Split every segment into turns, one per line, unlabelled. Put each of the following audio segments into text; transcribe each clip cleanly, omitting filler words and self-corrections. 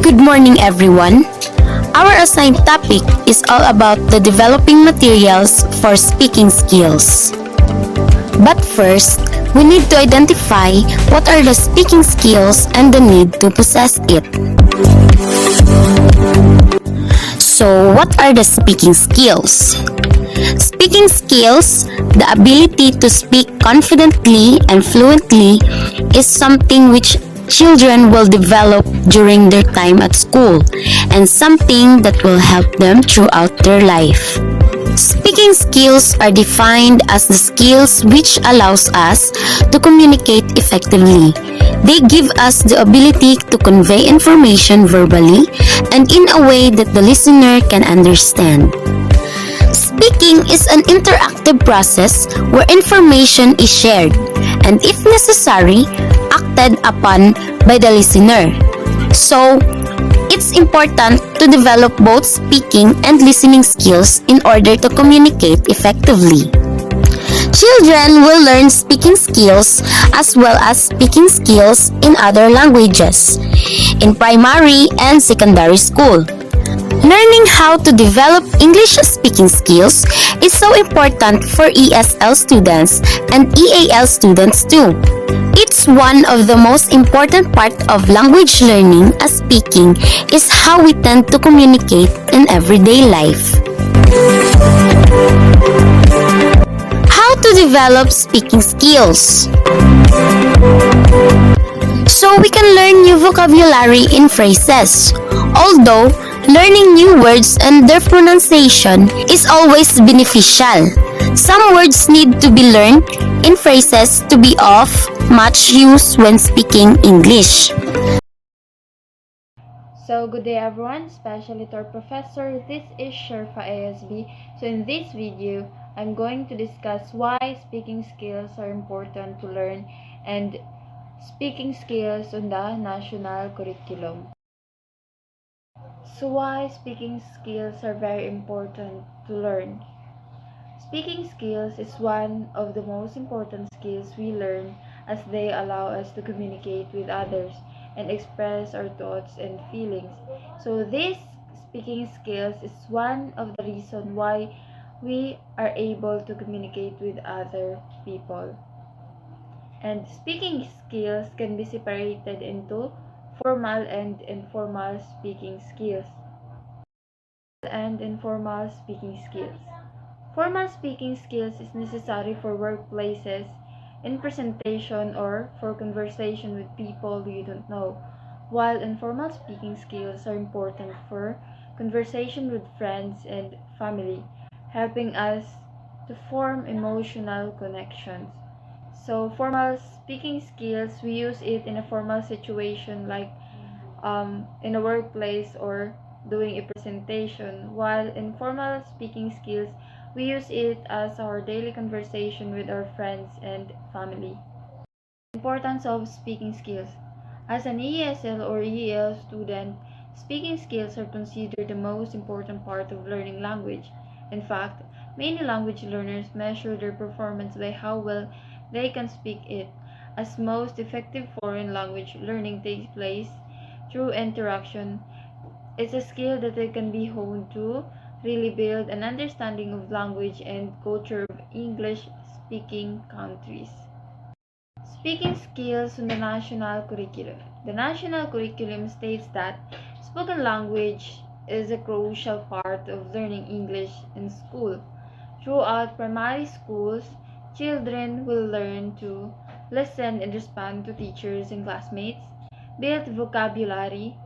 Good morning, everyone. Our assigned topic is all about the developing materials for speaking skills. But first, we need to identify what are the speaking skills and the need to possess it. So, what are the speaking skills? Speaking skills, the ability to speak confidently and fluently, is something which children will develop during their time at school and something that will help them throughout their life. Speaking skills are defined as the skills which allows us to communicate effectively. They give us the ability to convey information verbally and in a way that the listener can understand. Speaking is an interactive process where information is shared and, if necessary, acted upon by the listener. So, it's important to develop both speaking and listening skills in order to communicate effectively. Children will learn speaking skills as well as speaking skills in other languages in primary and secondary school. Learning how to develop English speaking skills is so important for ESL students and EAL students too. It's one of the most important part of language learning as speaking is how we tend to communicate in everyday life. How to develop speaking skills? So we can learn new vocabulary in phrases. Although learning new words and their pronunciation is always beneficial, some words need to be learned in phrases to be of much use when speaking English.
So, good day everyone, especially to our professor. This is Sherfa ASB. So, in this video, I'm going to discuss why speaking skills are important to learn and speaking skills on the national curriculum. So, why speaking skills are very important to learn? Speaking skills is one of the most important skills we learn as they allow us to communicate with others and express our thoughts and feelings. So this speaking skills is one of the reasons why we are able to communicate with other people. And speaking skills can be separated into formal and informal speaking skills. And informal speaking skills. Formal speaking skills is necessary for workplaces, in presentation, or for conversation with people you don't know, while informal speaking skills are important for conversation with friends and family, helping us to form emotional connections. So, formal speaking skills, we use it in a formal situation like in a workplace or doing a presentation, while informal speaking skills, we use it as our daily conversation with our friends and family. Importance of speaking skills. As an ESL or EL student, speaking skills are considered the most important part of learning language. In fact, many language learners measure their performance by how well they can speak it, as most effective foreign language learning takes place through interaction. It's a skill that they can be honed to really build an understanding of language and culture of English-speaking countries. Speaking skills on the national curriculum. The national curriculum states that spoken language is a crucial part of learning English in school. Throughout primary schools, children will learn to listen and respond to teachers and classmates, build vocabulary,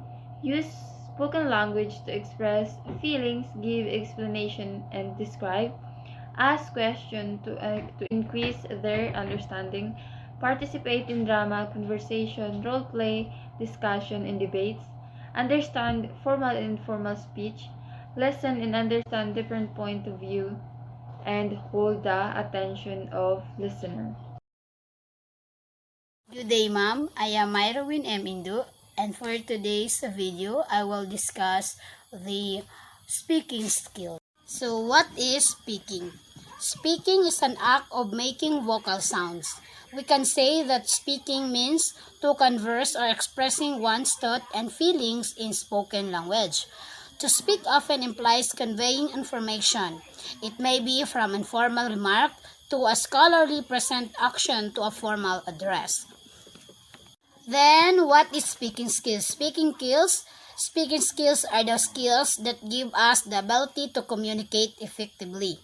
use spoken language to express feelings, give explanation and describe, ask questions to increase their understanding, participate in drama, conversation, role play, discussion, and debates, understand formal and informal speech, listen and understand different point of view, and hold the attention of listener.
Good day, ma'am. I am Myrowin M. Indu, and for today's video, I will discuss the speaking skill. So, what is speaking? Speaking is an act of making vocal sounds. We can say that speaking means to converse or expressing one's thought and feelings in spoken language. To speak often implies conveying information. It may be from informal remark to a scholarly present action to a formal address. Then, what is speaking skills? Speaking skills are the skills that give us the ability to communicate effectively.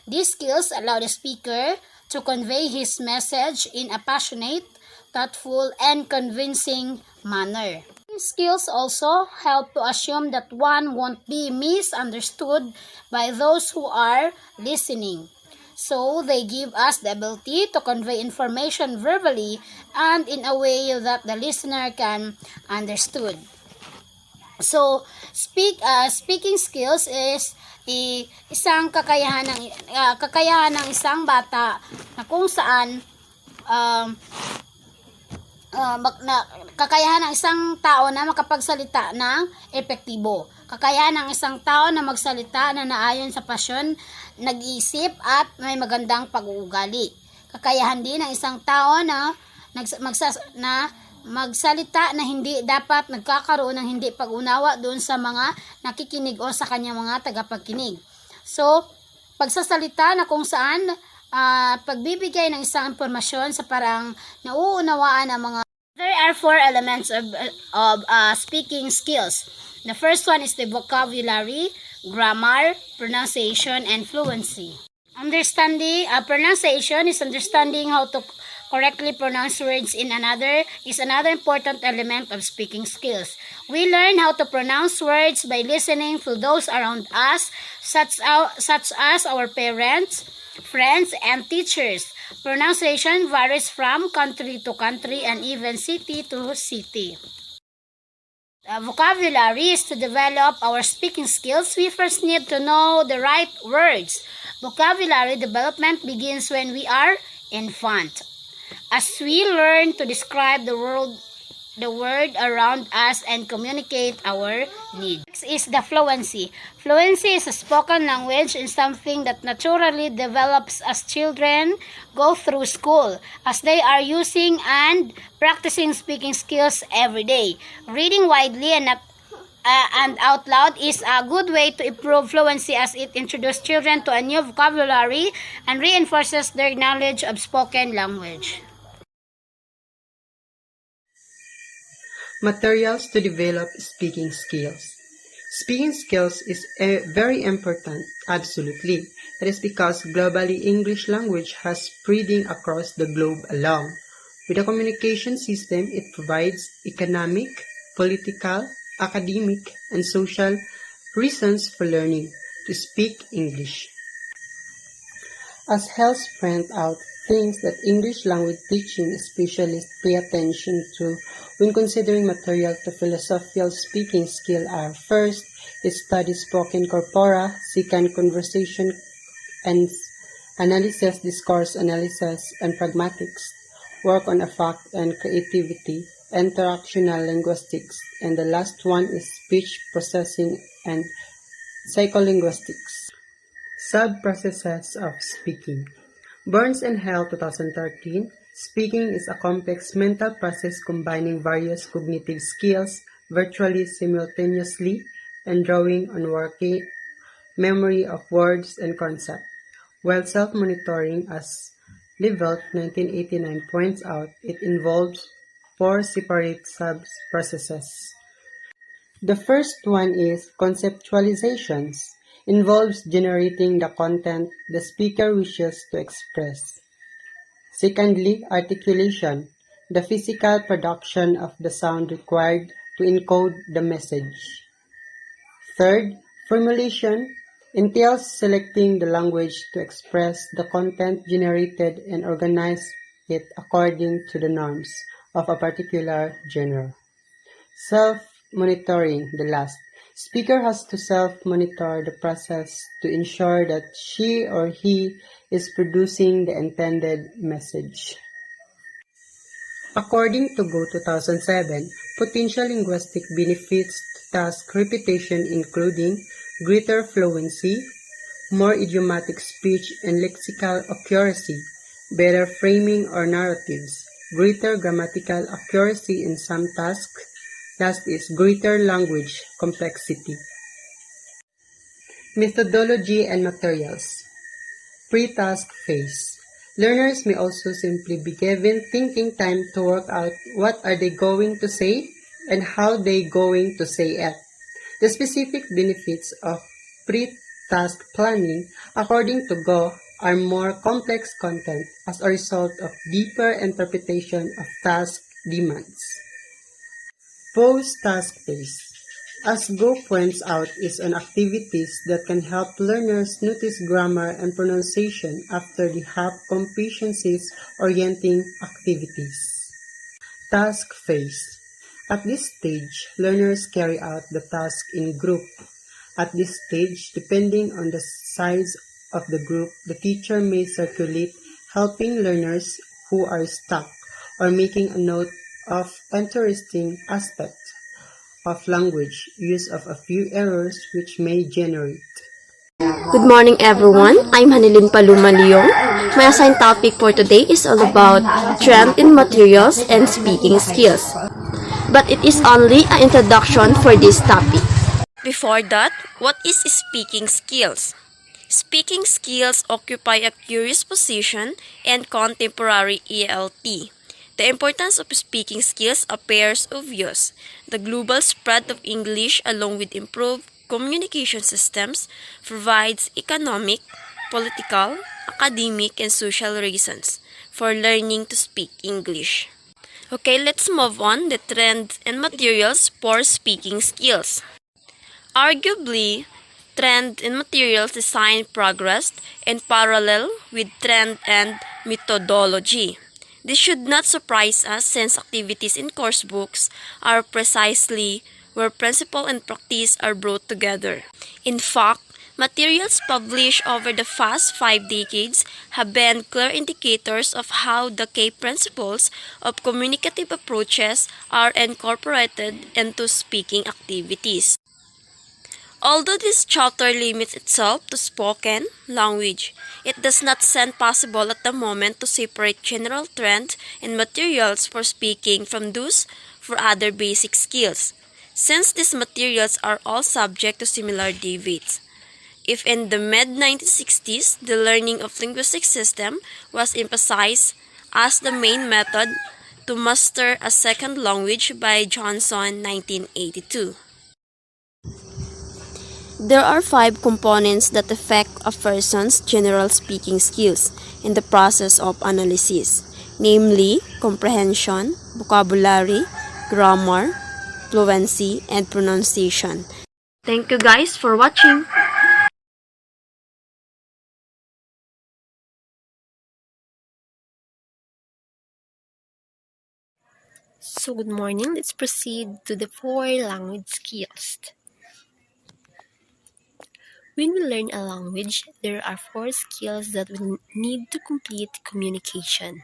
These skills allow the speaker to convey his message in a passionate, thoughtful, and convincing manner. These skills also help to assume that one won't be misunderstood by those who are listening. So, they give us the ability to convey information verbally and in a way that the listener can understood. So, speaking skills is isang kakayahan ng isang bata na kung saan kakayahan ng isang tao na makapagsalita ng epektibo. Kakayahan ng isang tao na magsalita na naayon sa pasyon, nag-iisip at may magandang pag-uugali. Kakayahan din ng isang tao na magsalita na hindi dapat nagkakaroon ng hindi pag-unawa doon sa mga nakikinig o sa kanyang mga tagapagkinig. So, pagsasalita na kung saan pagbibigay ng isang impormasyon sa parang nauunawaan ng mga. There are 4 elements of speaking skills. The first one is the vocabulary, grammar, pronunciation, and fluency. Pronunciation is understanding how to correctly pronounce words is another important element of speaking skills. We learn how to pronounce words by listening to those around us, such as our parents, friends, and teachers. Pronunciation varies from country to country and even city to city. Vocabulary is to develop our speaking skills. We first need to know the right words. Vocabulary development begins when we are infant. As we learn to describe the world around us and communicate our needs. Next is the fluency. Fluency is a spoken language and something that naturally develops as children go through school, as they are using and practicing speaking skills every day. Reading widely and out loud is a good way to improve fluency, as it introduces children to a new vocabulary and reinforces their knowledge of spoken language.
Materials to develop speaking skills. Speaking skills is very important, absolutely. It is because globally English language has spreading across the globe along. With a communication system, it provides economic, political, academic, and social reasons for learning to speak English. As Hels pointed out, things that English language teaching specialists pay attention to when considering material to philosophical speaking skill are: first, is study spoken corpora; second, conversation and analysis, discourse analysis, and pragmatics; work on affect and creativity, interactional linguistics; and the last one is speech processing and psycholinguistics. Sub-processes of speaking. Burns and Hell 2013, speaking is a complex mental process combining various cognitive skills virtually simultaneously and drawing on working memory of words and concepts. While self-monitoring, as Levelt 1989 points out, it involves 4 separate sub-processes. The first one is conceptualizations. Involves generating the content the speaker wishes to express. Secondly, articulation, the physical production of the sound required to encode the message. Third, formulation entails selecting the language to express the content generated and organize it according to the norms of a particular genre. Self-monitoring, the last. Speaker has to self-monitor the process to ensure that she or he is producing the intended message. According to Go 2007, potential linguistic benefits to task repetition including greater fluency, more idiomatic speech and lexical accuracy, better framing or narratives, greater grammatical accuracy in some tasks, last is greater language complexity. Methodology and materials. Pre-task phase. Learners may also simply be given thinking time to work out what are they going to say and how they going to say it. The specific benefits of pre-task planning, according to Go, are more complex content as a result of deeper interpretation of task demands. Post-task phase. As Go points out, is on activities that can help learners notice grammar and pronunciation after the HAP competencies orienting activities. Task phase. At this stage, learners carry out the task in group. At this stage, depending on the size of the group, the teacher may circulate, helping learners who are stuck or making a note of interesting aspects of language, use of a few errors which may generate.
Good morning, everyone. I'm Hanilin Paluma Leong. My assigned topic for today is all about trend in materials and speaking skills. But it is only an introduction for this topic.
Before that, what is speaking skills? Speaking skills occupy a curious position in contemporary ELT. The importance of speaking skills appears obvious. The global spread of English, along with improved communication systems, provides economic, political, academic, and social reasons for learning to speak English. Okay, let's move on the trends and materials for speaking skills. Arguably, trend and materials design progressed in parallel with trend and methodology. This should not surprise us since activities in course books are precisely where principle and practice are brought together. In fact, materials published over the past 5 decades have been clear indicators of how the key principles of communicative approaches are incorporated into speaking activities. Although this chapter limits itself to spoken language, it does not seem possible at the moment to separate general trends and materials for speaking from those for other basic skills, since these materials are all subject to similar debates. If in the mid-1960s, the learning of linguistic system was emphasized as the main method to master a second language by Johnson 1982.
There are 5 components that affect a person's general speaking skills in the process of analysis, namely comprehension, vocabulary, grammar, fluency, and pronunciation.
Thank you guys for watching.
So good morning, let's proceed to the 4 language skills. When we learn a language, there are 4 skills that we need to complete communication.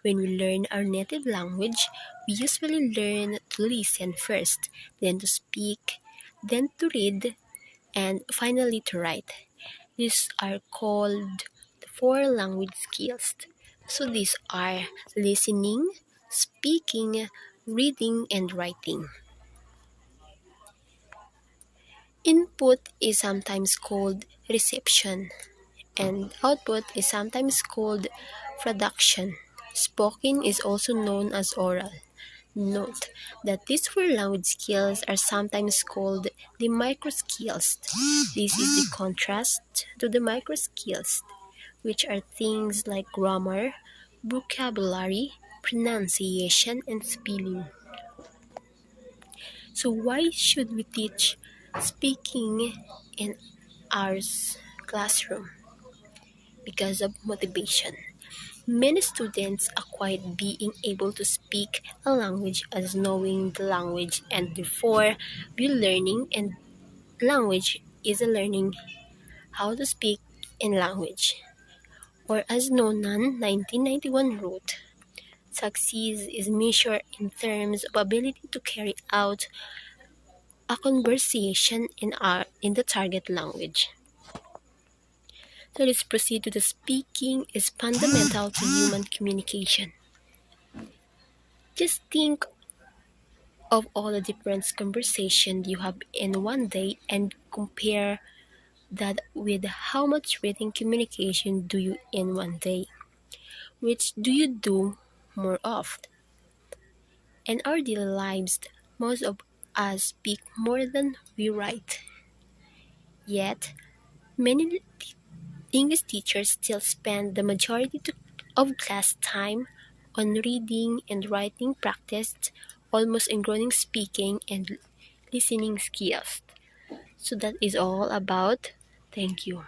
When we learn our native language, we usually learn to listen first, then to speak, then to read, and finally to write. These are called the 4 language skills. So these are listening, speaking, reading, and writing. Input is sometimes called reception, and output is sometimes called production. Spoken is also known as oral. Note that these 4 language skills are sometimes called the micro skills. This is the contrast to the micro skills, which are things like grammar, vocabulary, pronunciation, and spelling. So why should we teach speaking in our classroom? Because of motivation. Many students acquire being able to speak a language as knowing the language, and therefore be learning and language is a learning how to speak in language. Or as Nonan 1991 wrote, success is measured in terms of ability to carry out a conversation in the target language. Let's proceed to the speaking is fundamental to human communication. Just think of all the different conversations you have in one day and compare that with how much written communication do you in one day. Which do you do more of? In our daily lives, most of us speak more than we write. Yet, many English teachers still spend the majority of class time on reading and writing practice, almost ignoring speaking and listening skills. So that is all about. Thank you.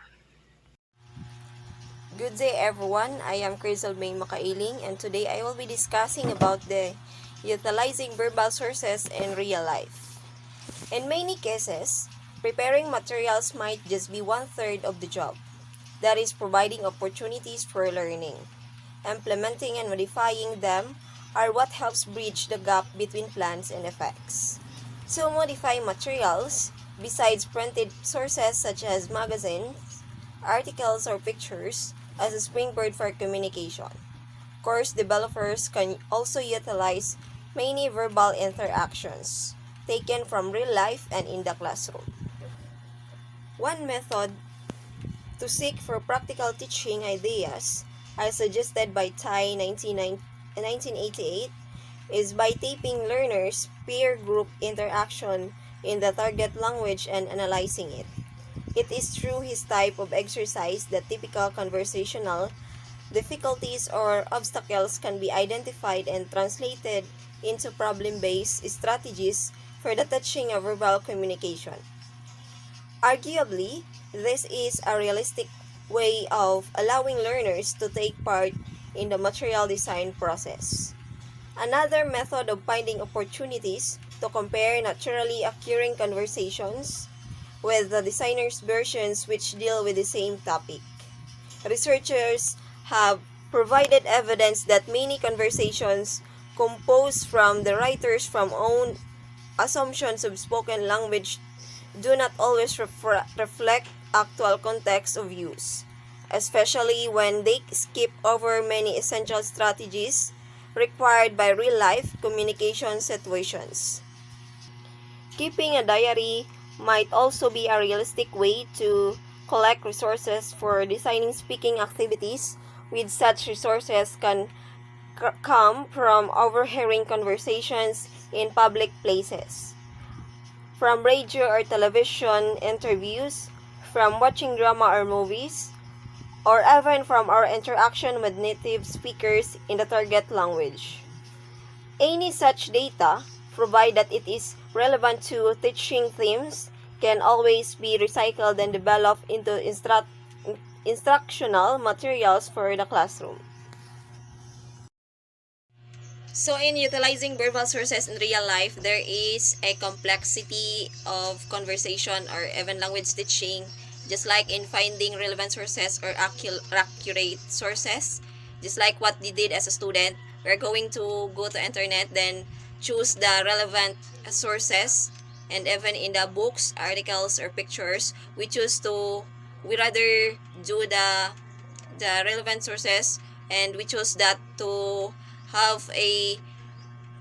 Good day everyone, I am Crystal May Makailing and today I will be discussing about the utilizing verbal sources in real life. In many cases, preparing materials might just be one-third of the job. That is providing opportunities for learning. Implementing and modifying them are what helps bridge the gap between plans and effects. To modify materials, besides printed sources such as magazines, articles, or pictures, as a springboard for communication. Course developers can also utilize many verbal interactions taken from real life and in the classroom. One method to seek for practical teaching ideas, as suggested by Tai 1988, is by taping learners' peer group interaction in the target language and analyzing it. It is through his type of exercise that typical conversational difficulties or obstacles can be identified and translated into problem-based strategies for the teaching of verbal communication. Arguably, this is a realistic way of allowing learners to take part in the material design process. Another method of finding opportunities to compare naturally occurring conversations with the designer's versions which deal with the same topic. Researchers have provided evidence that many conversations composed from the writers from own assumptions of spoken language do not always reflect actual context of use, especially when they skip over many essential strategies required by real-life communication situations. Keeping a diary might also be a realistic way to collect resources for designing speaking activities, with such resources can come from overhearing conversations in public places, from radio or television interviews, from watching drama or movies, or even from our interaction with native speakers in the target language. Any such data, provided that it is relevant to teaching themes, can always be recycled and developed into instructional materials for the classroom. So in utilizing verbal sources in real life, there is a complexity of conversation or even language teaching, just like in finding relevant sources or accurate sources. Just like what they did as a student, we're going to go to internet, then choose the relevant sources, and even in the books, articles, or pictures, we rather do the relevant sources, and we choose that to have a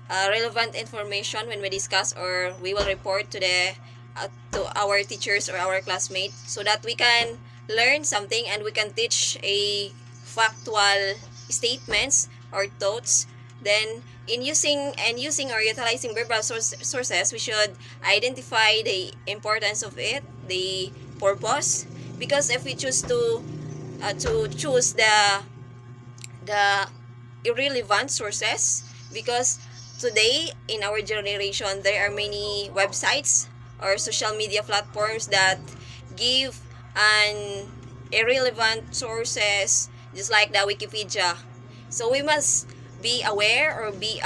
relevant information when we discuss, or we will report to our teachers or our classmates, so that we can learn something and we can teach a factual statements or thoughts. Then in using or utilizing verbal sources, we should identify the importance of it, the purpose, because if we choose to choose the irrelevant sources, because today in our generation there are many websites or social media platforms that give an irrelevant sources, just like the Wikipedia. So we must be aware, or be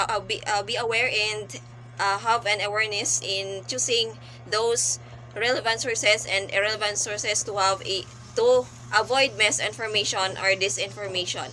aware and have an awareness in choosing those relevant sources and irrelevant sources to avoid misinformation or disinformation.